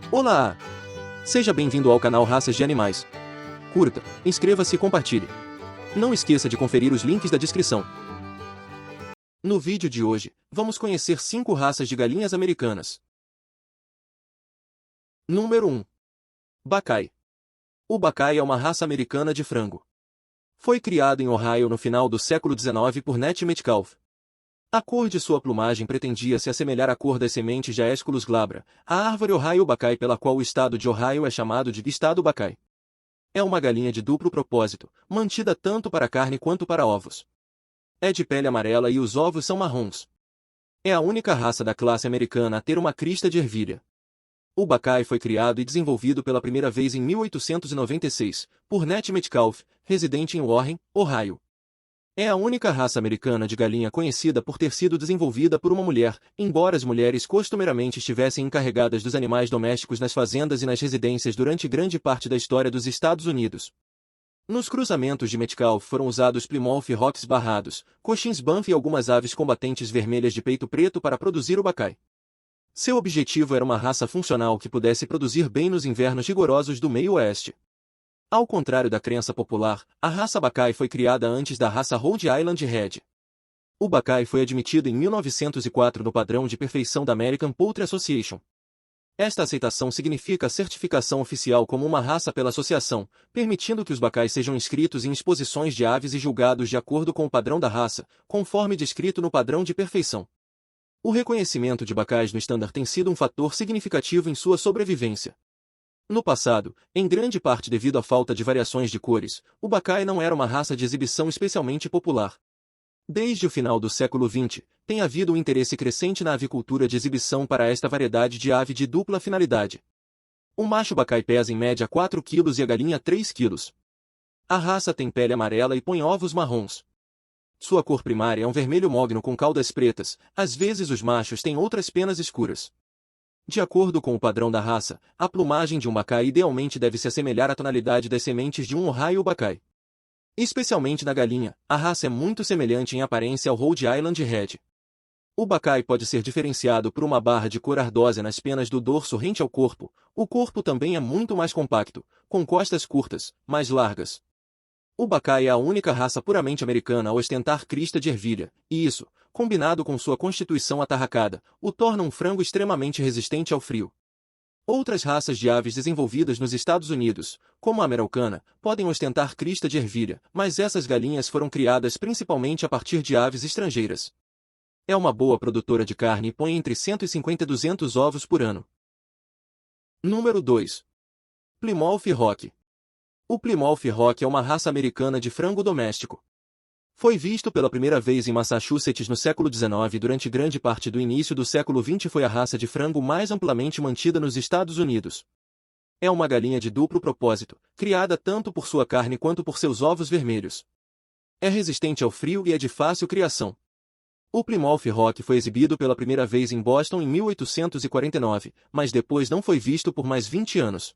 Olá! Seja bem-vindo ao canal Raças de Animais. Curta, inscreva-se e compartilhe. Não esqueça de conferir os links da descrição. No vídeo de hoje, vamos conhecer 5 raças de galinhas americanas. Número 1. Buckeye. O Buckeye é uma raça americana de frango. Foi criado em Ohio no final do século XIX por Nettie Metcalf. A cor de sua plumagem pretendia se assemelhar à cor das sementes de Aesculus glabra, a árvore Ohio Buckeye pela qual o estado de Ohio é chamado de Estado Buckeye. É uma galinha de duplo propósito, mantida tanto para carne quanto para ovos. É de pele amarela e os ovos são marrons. É a única raça da classe americana a ter uma crista de ervilha. O Buckeye foi criado e desenvolvido pela primeira vez em 1896, por Nettie Metcalf, residente em Warren, Ohio. É a única raça americana de galinha conhecida por ter sido desenvolvida por uma mulher, embora as mulheres costumeiramente estivessem encarregadas dos animais domésticos nas fazendas e nas residências durante grande parte da história dos Estados Unidos. Nos cruzamentos de Metcalf foram usados Plymouth Rocks barrados, coxins Banff e algumas aves combatentes vermelhas de peito preto para produzir o Buckeye. Seu objetivo era uma raça funcional que pudesse produzir bem nos invernos rigorosos do meio-oeste. Ao contrário da crença popular, a raça Buckeye foi criada antes da raça Rhode Island Red. O Buckeye foi admitido em 1904 no padrão de perfeição da American Poultry Association. Esta aceitação significa a certificação oficial como uma raça pela associação, permitindo que os Buckeyes sejam inscritos em exposições de aves e julgados de acordo com o padrão da raça, conforme descrito no padrão de perfeição. O reconhecimento de Buckeyes no estándar tem sido um fator significativo em sua sobrevivência. No passado, em grande parte devido à falta de variações de cores, o Buckeye não era uma raça de exibição especialmente popular. Desde o final do século XX, tem havido um interesse crescente na avicultura de exibição para esta variedade de ave de dupla finalidade. O macho Buckeye pesa em média 4 kg e a galinha 3 kg. A raça tem pele amarela e põe ovos marrons. Sua cor primária é um vermelho mogno com caudas pretas, às vezes os machos têm outras penas escuras. De acordo com o padrão da raça, a plumagem de um Buckeye idealmente deve se assemelhar à tonalidade das sementes de um Ohio Buckeye. Especialmente na galinha, a raça é muito semelhante em aparência ao Rhode Island Red. O Buckeye pode ser diferenciado por uma barra de cor ardósia nas penas do dorso rente ao corpo. O corpo também é muito mais compacto, com costas curtas, mais largas. O Buckeye é a única raça puramente americana a ostentar crista de ervilha, e isso, combinado com sua constituição atarracada, o torna um frango extremamente resistente ao frio. Outras raças de aves desenvolvidas nos Estados Unidos, como a americana, podem ostentar crista de ervilha, mas essas galinhas foram criadas principalmente a partir de aves estrangeiras. É uma boa produtora de carne e põe entre 150 e 200 ovos por ano. Número 2. Plymouth Rock. O Plymouth Rock é uma raça americana de frango doméstico. Foi visto pela primeira vez em Massachusetts no século XIX e durante grande parte do início do século XX foi a raça de frango mais amplamente mantida nos Estados Unidos. É uma galinha de duplo propósito, criada tanto por sua carne quanto por seus ovos vermelhos. É resistente ao frio e é de fácil criação. O Plymouth Rock foi exibido pela primeira vez em Boston em 1849, mas depois não foi visto por mais 20 anos.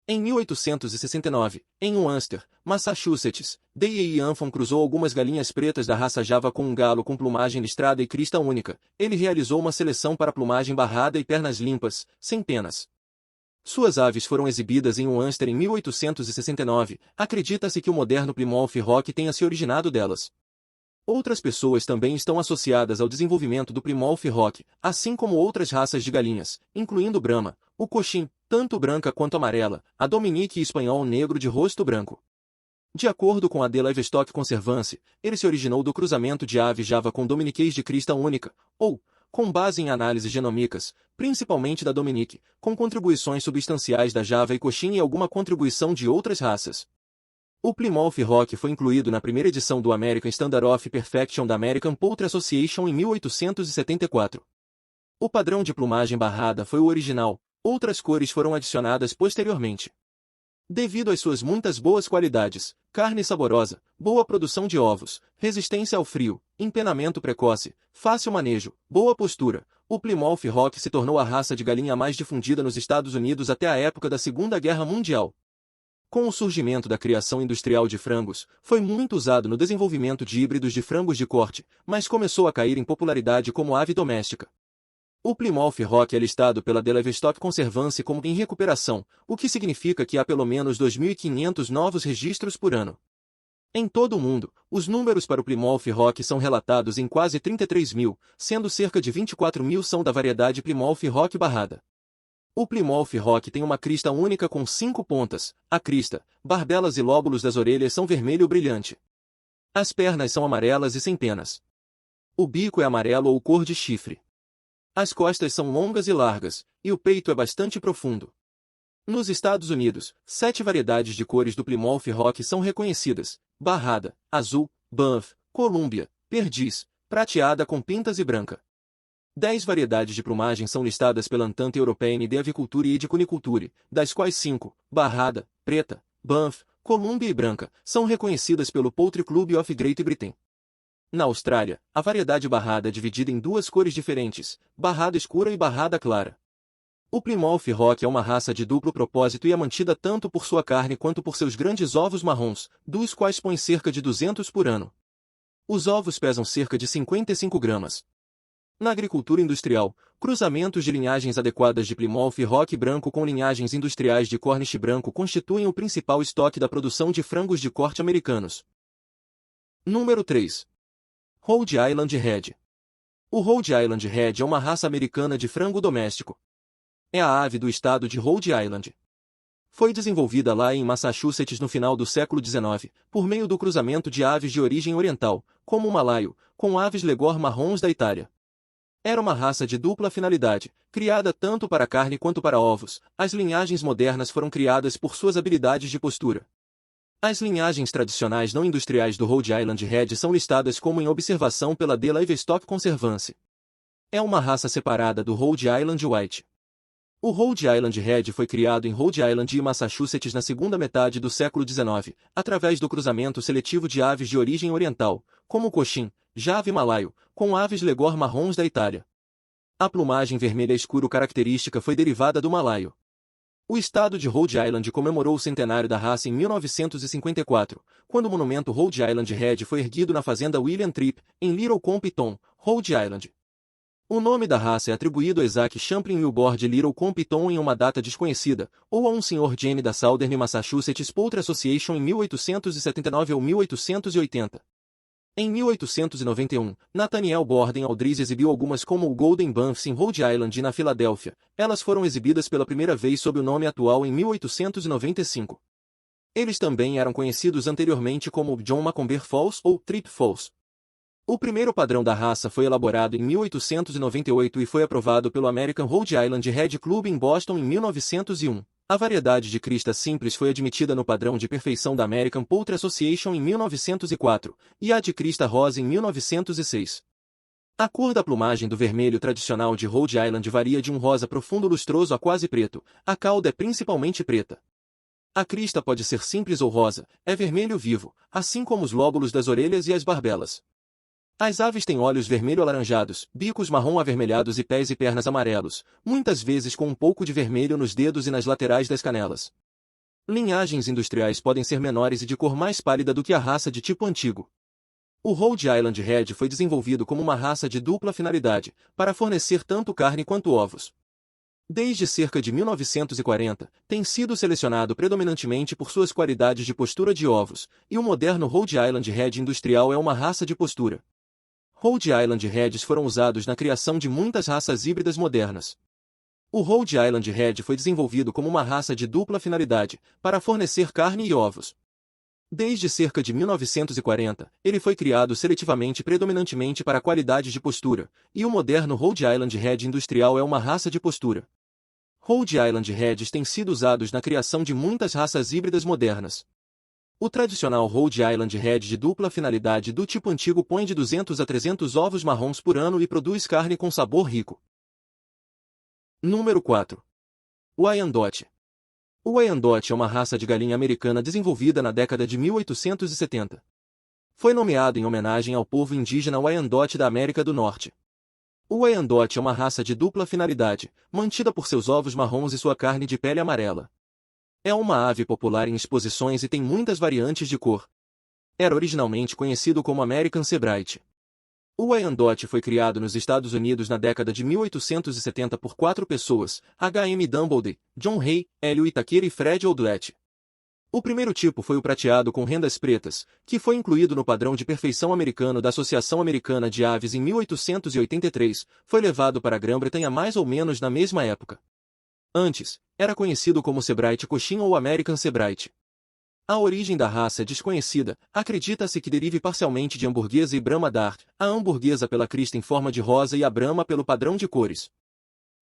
Em 1869, em Worcester, Massachusetts, D.E. Anfon cruzou algumas galinhas pretas da raça Java com um galo com plumagem listrada e crista única. Ele realizou uma seleção para plumagem barrada e pernas limpas, sem penas. Suas aves foram exibidas em Worcester em 1869. Acredita-se que o moderno Plymouth Rock tenha se originado delas. Outras pessoas também estão associadas ao desenvolvimento do Plymouth Rock, assim como outras raças de galinhas, incluindo Brahma, o Cochin, tanto branca quanto amarela, a Dominique e espanhol negro de rosto branco. De acordo com a The Livestock Conservancy, ele se originou do cruzamento de ave Java com Dominiquês de crista única, ou, com base em análises genômicas, principalmente da Dominique, com contribuições substanciais da Java e Cochin e alguma contribuição de outras raças. O Plymouth Rock foi incluído na primeira edição do American Standard of Perfection da American Poultry Association em 1874. O padrão de plumagem barrada foi o original, outras cores foram adicionadas posteriormente. Devido às suas muitas boas qualidades, carne saborosa, boa produção de ovos, resistência ao frio, empenamento precoce, fácil manejo, boa postura, o Plymouth Rock se tornou a raça de galinha mais difundida nos Estados Unidos até a época da Segunda Guerra Mundial. Com o surgimento da criação industrial de frangos, foi muito usado no desenvolvimento de híbridos de frangos de corte, mas começou a cair em popularidade como ave doméstica. O Plymouth Rock é listado pela The Livestock Conservancy como em recuperação, o que significa que há pelo menos 2.500 novos registros por ano. Em todo o mundo, os números para o Plymouth Rock são relatados em quase 33 mil, sendo cerca de 24 mil são da variedade Plymouth Rock barrada. O Plymouth Rock tem uma crista única com 5 pontas, a crista, barbelas e lóbulos das orelhas são vermelho brilhante. As pernas são amarelas e sem penas. O bico é amarelo ou cor de chifre. As costas são longas e largas, e o peito é bastante profundo. Nos Estados Unidos, 7 variedades de cores do Plymouth Rock são reconhecidas: barrada, azul, buff, colúmbia, perdiz, prateada com pintas e branca. 10 variedades de plumagem são listadas pela Entente Europeenne de Aviculture e de Cuniculture, das quais 5, barrada, preta, buff, colúmbia e branca, são reconhecidas pelo Poultry Club of Great Britain. Na Austrália, a variedade barrada é dividida em 2 cores diferentes, barrada escura e barrada clara. O Plymouth Rock é uma raça de duplo propósito e é mantida tanto por sua carne quanto por seus grandes ovos marrons, dos quais põe cerca de 200 por ano. Os ovos pesam cerca de 55 gramas. Na agricultura industrial, cruzamentos de linhagens adequadas de Plymouth Rock branco com linhagens industriais de Cornish branco constituem o principal estoque da produção de frangos de corte americanos. Número 3. Rhode Island Red. O Rhode Island Red é uma raça americana de frango doméstico. É a ave do estado de Rhode Island. Foi desenvolvida lá em Massachusetts no final do século XIX, por meio do cruzamento de aves de origem oriental, como o malaio, com aves Leghorn marrons da Itália. Era uma raça de dupla finalidade, criada tanto para carne quanto para ovos. As linhagens modernas foram criadas por suas habilidades de postura. As linhagens tradicionais não industriais do Rhode Island Red são listadas como em observação pela The Livestock Conservancy. É uma raça separada do Rhode Island White. O Rhode Island Red foi criado em Rhode Island e Massachusetts na segunda metade do século XIX, através do cruzamento seletivo de aves de origem oriental, como o coxim, jave malaio, com aves Leghorn marrons da Itália. A plumagem vermelha escuro característica foi derivada do malaio. O estado de Rhode Island comemorou o centenário da raça em 1954, quando o monumento Rhode Island Red foi erguido na fazenda William Tripp, em Little Compton, Rhode Island. O nome da raça é atribuído a Isaac Champlin Wilbur de Little Compton em uma data desconhecida, ou a um Sr. Jane da Southern Massachusetts Poultry Association em 1879 ou 1880. Em 1891, Nathaniel Borden Aldridge exibiu algumas como o Golden Banffs em Rhode Island e na Filadélfia. Elas foram exibidas pela primeira vez sob o nome atual em 1895. Eles também eram conhecidos anteriormente como John Macomber Falls ou Tripp Falls. O primeiro padrão da raça foi elaborado em 1898 e foi aprovado pelo American Rhode Island Red Club em Boston em 1901. A variedade de crista simples foi admitida no padrão de perfeição da American Poultry Association em 1904, e a de crista rosa em 1906. A cor da plumagem do vermelho tradicional de Rhode Island varia de um rosa profundo lustroso a quase preto, a cauda é principalmente preta. A crista pode ser simples ou rosa, é vermelho vivo, assim como os lóbulos das orelhas e as barbelas. As aves têm olhos vermelho-alaranjados, bicos marrom-avermelhados e pés e pernas amarelos, muitas vezes com um pouco de vermelho nos dedos e nas laterais das canelas. Linhagens industriais podem ser menores e de cor mais pálida do que a raça de tipo antigo. O Rhode Island Red foi desenvolvido como uma raça de dupla finalidade, para fornecer tanto carne quanto ovos. Desde cerca de 1940, tem sido selecionado predominantemente por suas qualidades de postura de ovos, e o moderno Rhode Island Red industrial é uma raça de postura. Rhode Island Reds foram usados na criação de muitas raças híbridas modernas. O Rhode Island Red foi desenvolvido como uma raça de dupla finalidade, para fornecer carne e ovos. Desde cerca de 1940, ele foi criado seletivamente predominantemente para qualidades de postura, e o moderno Rhode Island Red industrial é uma raça de postura. Rhode Island Reds têm sido usados na criação de muitas raças híbridas modernas. O tradicional Rhode Island Red de dupla finalidade do tipo antigo põe de 200 a 300 ovos marrons por ano e produz carne com sabor rico. Número 4. Wyandotte. O Wyandotte é uma raça de galinha americana desenvolvida na década de 1870. Foi nomeado em homenagem ao povo indígena Wyandotte da América do Norte. O Wyandotte é uma raça de dupla finalidade, mantida por seus ovos marrons e sua carne de pele amarela. É uma ave popular em exposições e tem muitas variantes de cor. Era originalmente conhecido como American Sebright. O Wyandotte foi criado nos Estados Unidos na década de 1870 por 4 pessoas, H.M. Doubleday, John Hay, Hélio Itaquira e Fred Outlet. O primeiro tipo foi o prateado com rendas pretas, que foi incluído no padrão de perfeição americano da Associação Americana de Aves em 1883, foi levado para a Grã-Bretanha mais ou menos na mesma época. Antes, era conhecido como Sebright Cochin ou American Sebright. A origem da raça é desconhecida, acredita-se que derive parcialmente de hamburguesa e Brahma Dart, a hamburguesa pela crista em forma de rosa e a Brahma pelo padrão de cores.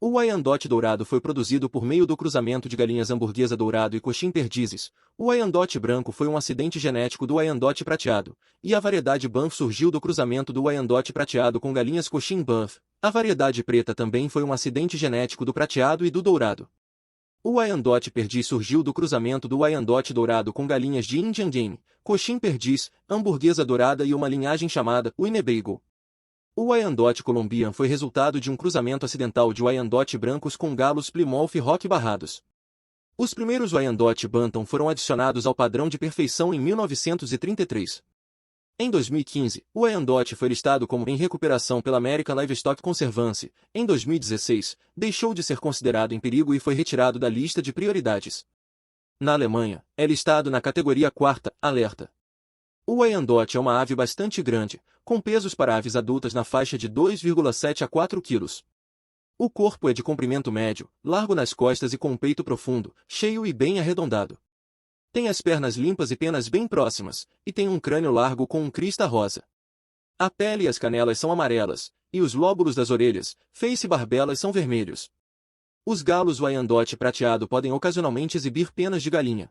O Wyandotte dourado foi produzido por meio do cruzamento de galinhas hamburguesa dourado e Cochin perdizes. O Wyandotte branco foi um acidente genético do Wyandotte prateado, e a variedade Banff surgiu do cruzamento do Wyandotte prateado com galinhas Cochin Banff. A variedade preta também foi um acidente genético do prateado e do dourado. O Wyandotte perdiz surgiu do cruzamento do Wyandotte dourado com galinhas de Indian Game, Cochin perdiz, hamburguesa dourada e uma linhagem chamada Winnebago. O Wyandotte Colombian foi resultado de um cruzamento acidental de Wyandotte brancos com galos Plymouth Rock barrados. Os primeiros Wyandotte Bantam foram adicionados ao padrão de perfeição em 1933. Em 2015, o Wyandotte foi listado como em recuperação pela American Livestock Conservancy. Em 2016, deixou de ser considerado em perigo e foi retirado da lista de prioridades. Na Alemanha, é listado na categoria 4ª, alerta. O Wyandotte é uma ave bastante grande, com pesos para aves adultas na faixa de 2,7 a 4 kg. O corpo é de comprimento médio, largo nas costas e com um peito profundo, cheio e bem arredondado. Tem as pernas limpas e penas bem próximas, e tem um crânio largo com um crista rosa. A pele e as canelas são amarelas, e os lóbulos das orelhas, feice e barbelas são vermelhos. Os galos Wyandotte prateado podem ocasionalmente exibir penas de galinha.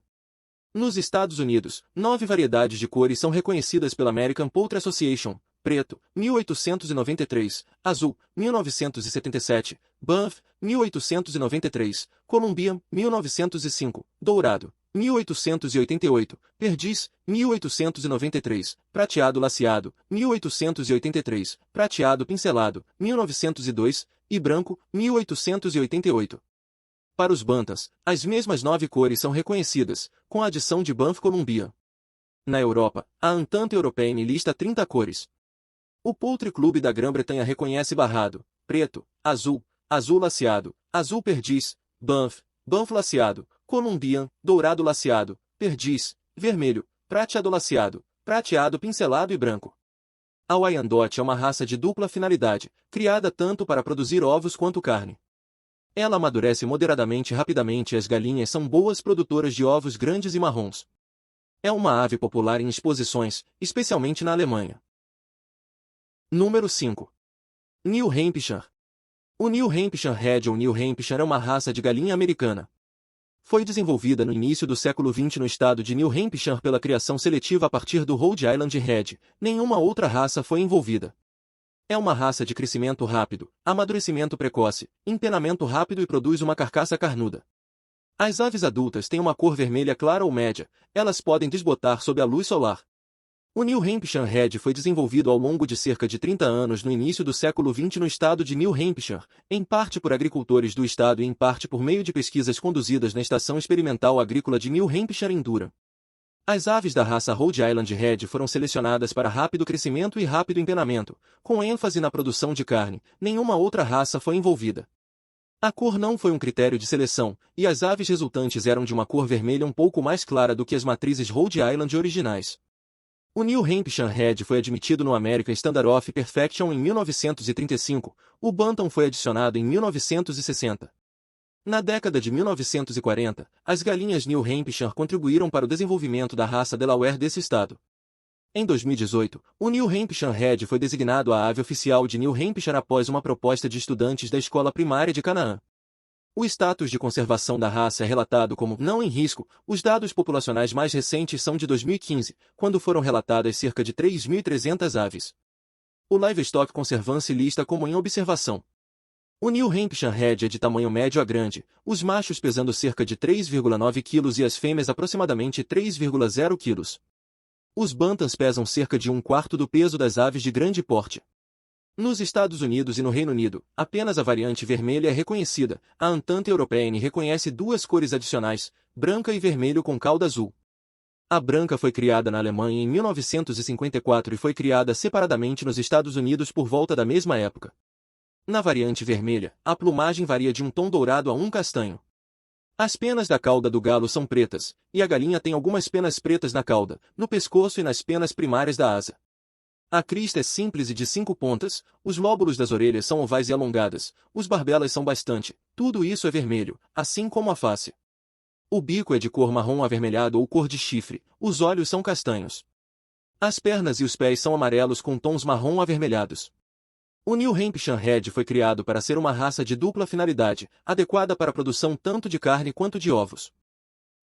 Nos Estados Unidos, 9 variedades de cores são reconhecidas pela American Poultry Association: preto, 1893, azul, 1977, Banff, 1893, Colombian, 1905, dourado, 1888, perdiz, 1893, prateado laceado, 1883, prateado pincelado, 1902, e branco, 1888. Para os Bantams, as mesmas 9 cores são reconhecidas, com a adição de Banff Colombian. Na Europa, a Entente Européenne lista 30 cores. O Poultry Club da Grã-Bretanha reconhece barrado, preto, azul, azul laceado, azul perdiz, Banff, Banff laceado, Colombian, dourado laceado, perdiz, vermelho, prateado laceado, prateado pincelado e branco. A Wyandotte é uma raça de dupla finalidade, criada tanto para produzir ovos quanto carne. Ela amadurece moderadamente rapidamente e as galinhas são boas produtoras de ovos grandes e marrons. É uma ave popular em exposições, especialmente na Alemanha. Número 5. New Hampshire. O New Hampshire Red ou New Hampshire é uma raça de galinha americana. Foi desenvolvida no início do século XX no estado de New Hampshire pela criação seletiva a partir do Rhode Island Red. Nenhuma outra raça foi envolvida. É uma raça de crescimento rápido, amadurecimento precoce, empenamento rápido e produz uma carcaça carnuda. As aves adultas têm uma cor vermelha clara ou média, elas podem desbotar sob a luz solar. O New Hampshire Red foi desenvolvido ao longo de cerca de 30 anos no início do século XX no estado de New Hampshire, em parte por agricultores do estado e em parte por meio de pesquisas conduzidas na Estação Experimental Agrícola de New Hampshire em Durham. As aves da raça Rhode Island Red foram selecionadas para rápido crescimento e rápido empenamento, com ênfase na produção de carne. Nenhuma outra raça foi envolvida. A cor não foi um critério de seleção, e as aves resultantes eram de uma cor vermelha um pouco mais clara do que as matrizes Rhode Island originais. O New Hampshire Red foi admitido no American Standard of Perfection em 1935, o Bantam foi adicionado em 1960. Na década de 1940, as galinhas New Hampshire contribuíram para o desenvolvimento da raça Delaware desse estado. Em 2018, o New Hampshire Red foi designado a ave oficial de New Hampshire após uma proposta de estudantes da escola primária de Canaã. O status de conservação da raça é relatado como não em risco. Os dados populacionais mais recentes são de 2015, quando foram relatadas cerca de 3.300 aves. O Livestock Conservancy lista como em observação. O New Hampshire Red é de tamanho médio a grande, os machos pesando cerca de 3,9 kg e as fêmeas aproximadamente 3,0 kg. Os Bantams pesam cerca de um quarto do peso das aves de grande porte. Nos Estados Unidos e no Reino Unido, apenas a variante vermelha é reconhecida. A Entente Européenne reconhece 2 cores adicionais, branca e vermelho com cauda azul. A branca foi criada na Alemanha em 1954 e foi criada separadamente nos Estados Unidos por volta da mesma época. Na variante vermelha, a plumagem varia de um tom dourado a um castanho. As penas da cauda do galo são pretas, e a galinha tem algumas penas pretas na cauda, no pescoço e nas penas primárias da asa. A crista é simples e de 5 pontas, os lóbulos das orelhas são ovais e alongadas, os barbelas são bastante, tudo isso é vermelho, assim como a face. O bico é de cor marrom avermelhado ou cor de chifre, os olhos são castanhos. As pernas e os pés são amarelos com tons marrom avermelhados. O New Hampshire Red foi criado para ser uma raça de dupla finalidade, adequada para a produção tanto de carne quanto de ovos.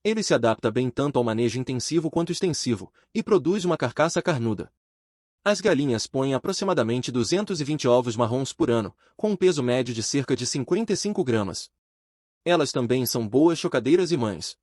Ele se adapta bem tanto ao manejo intensivo quanto extensivo, e produz uma carcaça carnuda. As galinhas põem aproximadamente 220 ovos marrons por ano, com um peso médio de cerca de 55 gramas. Elas também são boas chocadeiras e mães.